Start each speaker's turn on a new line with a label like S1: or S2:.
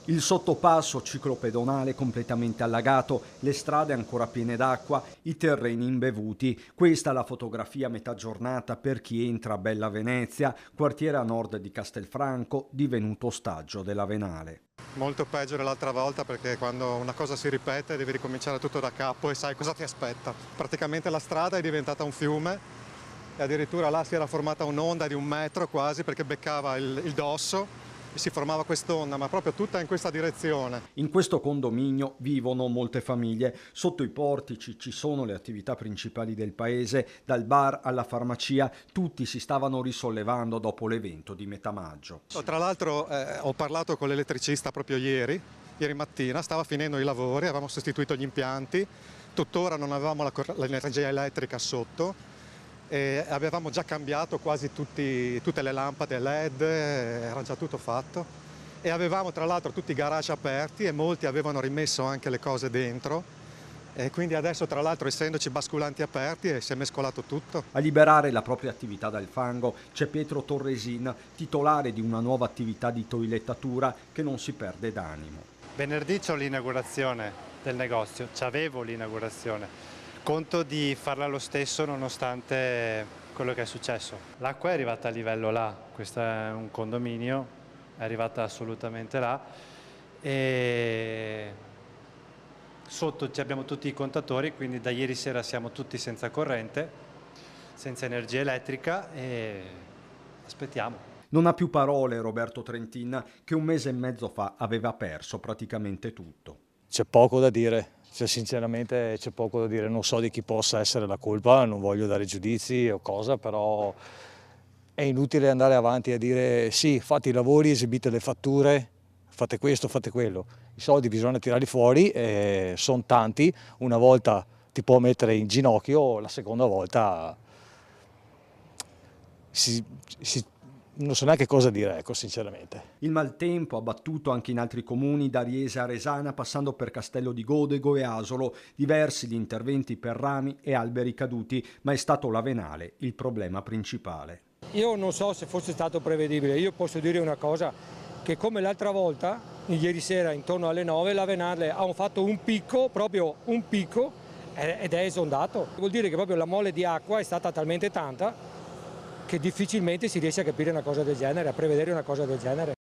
S1: Il sottopasso ciclopedonale completamente allagato, le strade ancora piene d'acqua, i terreni imbevuti. Questa è la fotografia a metà giornata per chi entra a Bella Venezia, quartiere a nord di Castelfranco, divenuto ostaggio della Venale.
S2: Molto peggio dell'altra volta, perché quando una cosa si ripete devi ricominciare tutto da capo e sai cosa ti aspetta. Praticamente la strada è diventata un fiume e addirittura là si era formata un'onda di 1 metro quasi, perché beccava il dosso e si formava quest'onda, ma proprio tutta in questa direzione.
S1: In questo condominio vivono molte famiglie. Sotto i portici ci sono le attività principali del paese, dal bar alla farmacia. Tutti si stavano risollevando dopo l'evento di metà maggio.
S2: Tra l'altro ho parlato con l'elettricista proprio ieri mattina, stava finendo i lavori, avevamo sostituito gli impianti, tuttora non avevamo l'energia elettrica sotto e avevamo già cambiato quasi tutte le lampade LED, era già tutto fatto. E avevamo tra l'altro tutti i garage aperti e molti avevano rimesso anche le cose dentro. E quindi adesso, tra l'altro, essendoci basculanti aperti, si è mescolato tutto.
S1: A liberare la propria attività dal fango c'è Pietro Torresin, titolare di una nuova attività di toilettatura che non si perde d'animo.
S3: Venerdì c'ho l'inaugurazione del negozio, c'avevo l'inaugurazione. Conto di farla lo stesso nonostante quello che è successo. L'acqua è arrivata a livello là, questo è un condominio, è arrivata assolutamente là e sotto abbiamo tutti i contatori, quindi da ieri sera siamo tutti senza corrente, senza energia elettrica e aspettiamo.
S1: Non ha più parole Roberto Trentin, che 1 mese e mezzo fa aveva perso praticamente tutto.
S4: C'è poco da dire, sinceramente c'è poco da dire, non so di chi possa essere la colpa, non voglio dare giudizi o cosa, però è inutile andare avanti a dire sì, fate i lavori, esibite le fatture, fate questo, fate quello. I soldi bisogna tirarli fuori, sono tanti, una volta ti può mettere in ginocchio, la seconda volta non so neanche cosa dire, ecco, sinceramente.
S1: Il maltempo ha battuto anche in altri comuni, da Riese a Resana, passando per Castello di Godego e Asolo. Diversi gli interventi per rami e alberi caduti, ma è stato la Venale il problema principale.
S5: Io non so se fosse stato prevedibile, io posso dire una cosa, che come l'altra volta, ieri sera intorno alle 9, la Venale ha fatto un picco, proprio un picco, ed è esondato. Vuol dire che proprio la mole di acqua è stata talmente tanta che difficilmente si riesce a capire una cosa del genere, a prevedere una cosa del genere.